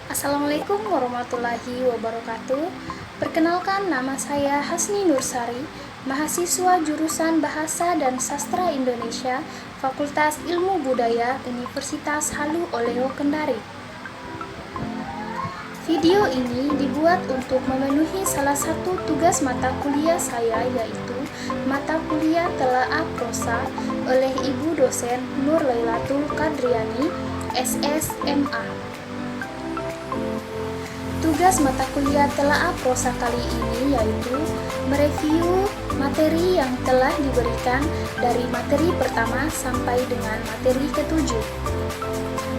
Assalamualaikum warahmatullahi wabarakatuh. Perkenalkan, nama saya Hasni Nursari, mahasiswa jurusan Bahasa dan Sastra Indonesia, Fakultas Ilmu Budaya, Universitas Halu Oleo Kendari. Video ini dibuat untuk memenuhi salah satu tugas mata kuliah saya, yaitu mata kuliah Telaah Prosa oleh Ibu dosen Nur Lailatul Qadriani, SSMA. Tugas mata kuliah Telaah Prosa kali ini yaitu mereview materi yang telah diberikan dari materi pertama sampai dengan materi ketujuh.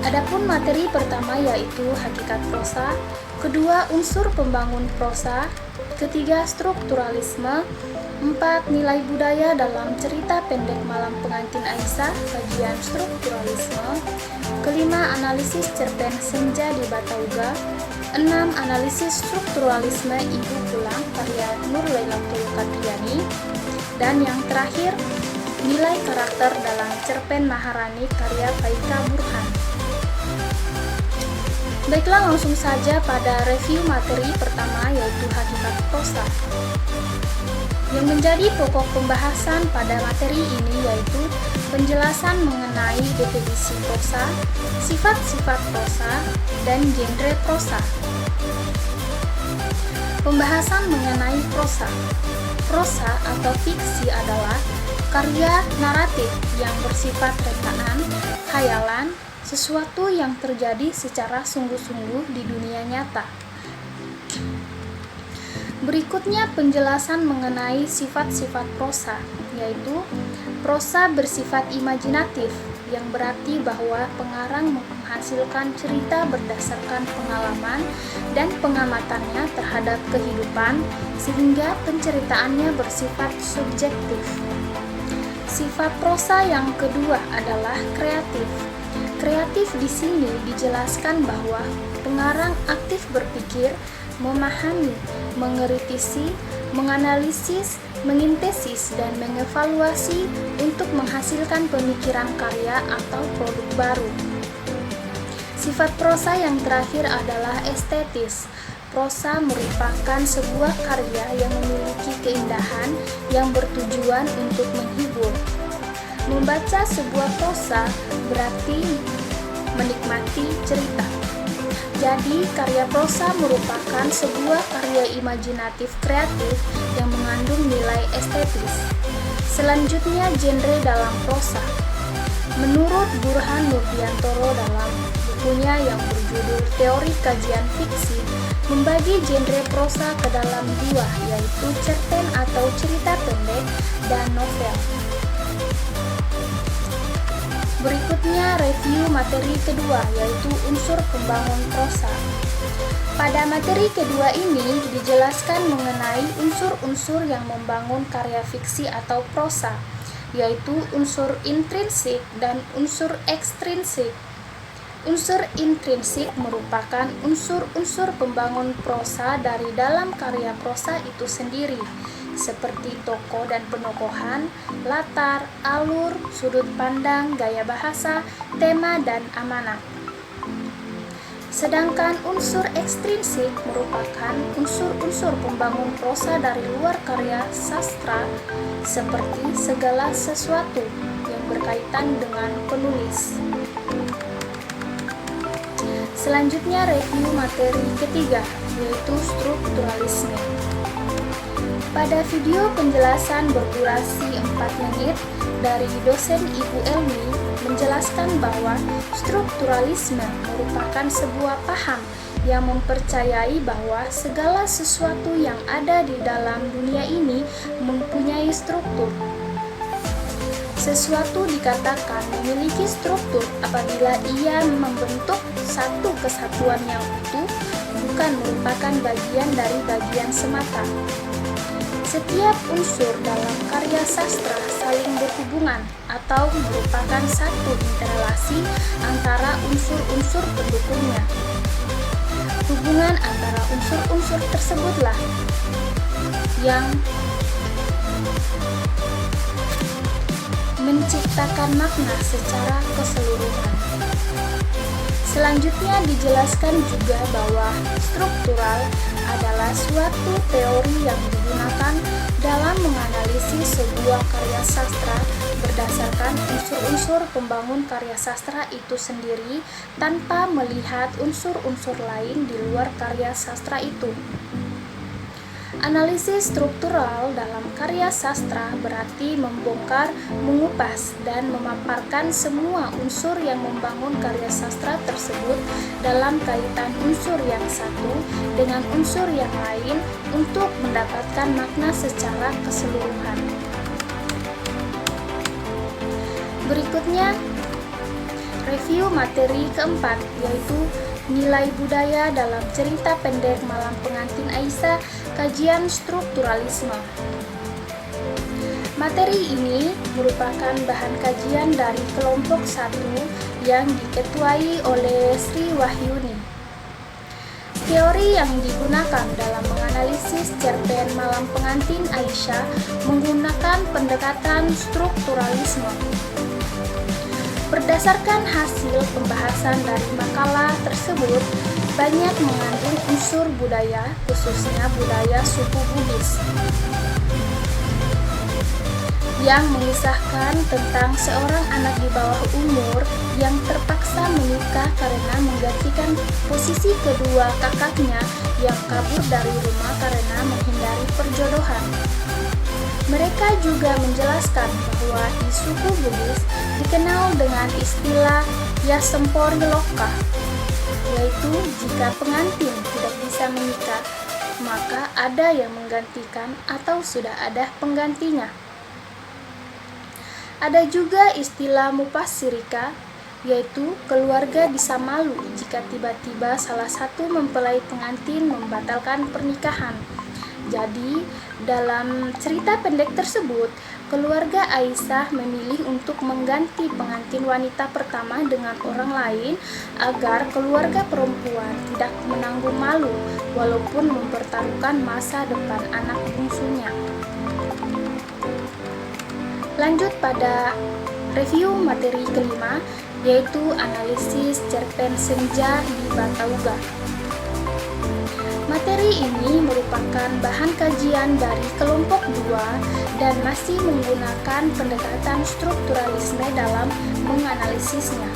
Adapun materi pertama yaitu hakikat prosa, kedua unsur pembangun prosa, ketiga strukturalisme, 4 nilai budaya dalam cerita pendek Malam Pengantin Aisyah bagian strukturalisme, kelima analisis cerpen Senja di Batauga, 6 analisis strukturalisme Ibu Pulang karya Nur Lailatul Qadriani, dan yang terakhir nilai karakter dalam cerpen Maharani karya Faika Burhan. Baiklah, langsung saja pada review materi pertama yaitu hakikat prosa. Yang menjadi pokok pembahasan pada materi ini yaitu penjelasan mengenai definisi prosa, sifat-sifat prosa, dan genre prosa. Pembahasan mengenai prosa. Prosa atau fiksi adalah karya naratif yang bersifat rekaan, khayalan, sesuatu yang terjadi secara sungguh-sungguh di dunia nyata. Berikutnya penjelasan mengenai sifat-sifat prosa, yaitu prosa bersifat imajinatif, yang berarti bahwa pengarang menghasilkan cerita berdasarkan pengalaman dan pengamatannya terhadap kehidupan, sehingga penceritaannya bersifat subjektif. Sifat prosa yang kedua adalah kreatif. Kreatif di sini dijelaskan bahwa pengarang aktif berpikir, memahami, mengkritisi, menganalisis, mengintesis, dan mengevaluasi untuk menghasilkan pemikiran karya atau produk baru. Sifat prosa yang terakhir adalah estetis. Prosa merupakan sebuah karya yang memiliki keindahan yang bertujuan untuk menghibur. Membaca sebuah prosa berarti menikmati cerita. Jadi, karya prosa merupakan sebuah karya imajinatif kreatif yang mengandung nilai estetis. Selanjutnya, genre dalam prosa. Menurut Burhan Nurdiantoro dalam bukunya yang berjudul Teori Kajian Fiksi, membagi genre prosa ke dalam dua, yaitu cerpen atau cerita pendek dan novel. Berikutnya review materi kedua, yaitu unsur pembangun prosa. Pada materi kedua ini dijelaskan mengenai unsur-unsur yang membangun karya fiksi atau prosa, yaitu unsur intrinsik dan unsur ekstrinsik. Unsur intrinsik merupakan unsur-unsur pembangun prosa dari dalam karya prosa itu sendiri, seperti tokoh dan penokohan, latar, alur, sudut pandang, gaya bahasa, tema, dan amanat. Sedangkan unsur ekstrinsik merupakan unsur-unsur pembangun prosa dari luar karya sastra, seperti segala sesuatu yang berkaitan dengan penulis. Selanjutnya review materi ketiga, yaitu strukturalisme. Pada video penjelasan berdurasi 4 menit dari dosen Ibu Elmi menjelaskan bahwa strukturalisme merupakan sebuah paham yang mempercayai bahwa segala sesuatu yang ada di dalam dunia ini mempunyai struktur. Sesuatu dikatakan memiliki struktur apabila ia membentuk satu kesatuan yang utuh, bukan merupakan bagian dari bagian semata. Setiap unsur dalam karya sastra saling berhubungan atau merupakan satu interelasi antara unsur-unsur pendukungnya. Hubungan antara unsur-unsur tersebutlah yang menciptakan makna secara keseluruhan. Selanjutnya dijelaskan juga bahwa struktural adalah suatu teori yang digunakan dalam menganalisis sebuah karya sastra berdasarkan unsur-unsur pembangun karya sastra itu sendiri tanpa melihat unsur-unsur lain di luar karya sastra itu. Analisis struktural dalam karya sastra berarti membongkar, mengupas, dan memaparkan semua unsur yang membangun karya sastra tersebut dalam kaitan unsur yang satu dengan unsur yang lain untuk mendapatkan makna secara keseluruhan. Berikutnya, review materi keempat, yaitu nilai budaya dalam cerita pendek Malam Pengantin Aisyah, kajian strukturalisme. Materi ini merupakan bahan kajian dari kelompok 1 yang diketuai oleh Sri Wahyuni. Teori yang digunakan dalam menganalisis cerpen Malam Pengantin Aisyah menggunakan pendekatan strukturalisme. Berdasarkan hasil pembahasan dari makalah tersebut, banyak mengandung unsur budaya, khususnya budaya suku Bugis, yang mengisahkan tentang seorang anak di bawah umur yang terpaksa menikah karena menggantikan posisi kedua kakaknya yang kabur dari rumah karena menghindari perjodohan. Mereka juga menjelaskan bahwa di suku Bugis dikenal dengan istilah Yasempori Loka, yaitu jika pengantin tidak bisa menikah, maka ada yang menggantikan atau sudah ada penggantinya. Ada juga istilah Mupasirika, yaitu keluarga bisa malu jika tiba-tiba salah satu mempelai pengantin membatalkan pernikahan. Jadi, dalam cerita pendek tersebut, keluarga Aisyah memilih untuk mengganti pengantin wanita pertama dengan orang lain agar keluarga perempuan tidak menanggung malu walaupun mempertaruhkan masa depan anak bungsunya. Lanjut pada review materi kelima, yaitu analisis cerpen Senja di Batauga. Materi ini merupakan bahan kajian dari kelompok 2 dan masih menggunakan pendekatan strukturalisme dalam menganalisisnya.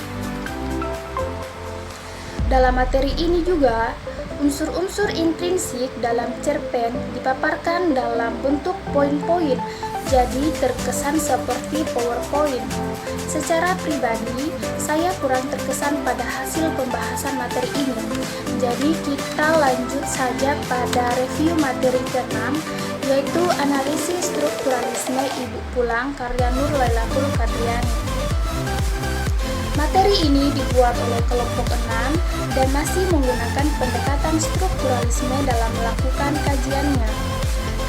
Dalam materi ini juga, unsur-unsur intrinsik dalam cerpen dipaparkan dalam bentuk poin-poin, jadi terkesan seperti PowerPoint. Secara pribadi, saya kurang terkesan pada hasil pembahasan materi ini. Jadi kita lanjut saja pada review materi ke-6, yaitu analisis strukturalisme Ibu Pulang karya Nur Lailatul Qadriani. Materi ini dibuat oleh kelompok 6 dan masih menggunakan pendekatan strukturalisme dalam melakukan kajiannya.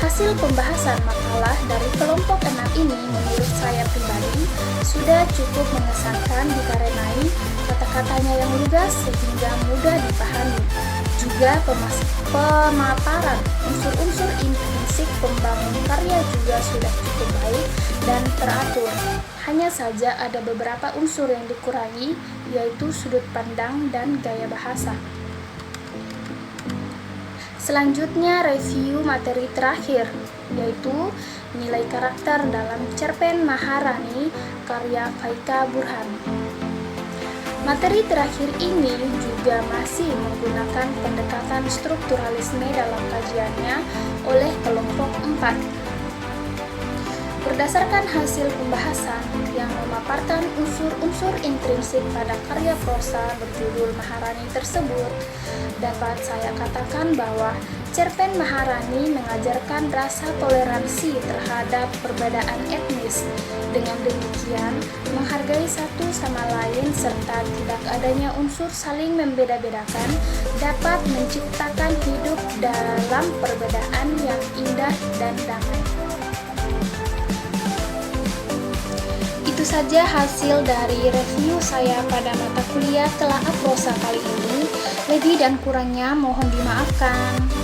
Hasil pembahasan makalah dari kelompok 6 ini menurut saya pribadi sudah cukup mengesankan dikarenai kata-katanya yang lugas sehingga mudah dipahami. Juga pemaparan unsur-unsur intrinsik pembangun karya juga sudah cukup baik dan teratur. Hanya saja ada beberapa unsur yang dikurangi, yaitu sudut pandang dan gaya bahasa. Selanjutnya review materi terakhir, yaitu nilai karakter dalam cerpen Maharani karya Faika Burhan. Materi terakhir ini juga masih menggunakan pendekatan strukturalisme dalam kajiannya oleh kelompok 4. Berdasarkan hasil pembahasan yang memaparkan unsur-unsur intrinsik pada karya prosa berjudul Maharani tersebut, dapat saya katakan bahwa cerpen Maharani mengajarkan rasa toleransi terhadap perbedaan etnis. Dengan demikian, menghargai satu sama lain serta tidak adanya unsur saling membeda-bedakan dapat menciptakan hidup dalam perbedaan yang indah dan damai. Itu saja hasil dari review saya pada mata kuliah Telaah Prosa kali ini. Lebih dan kurangnya mohon dimaafkan.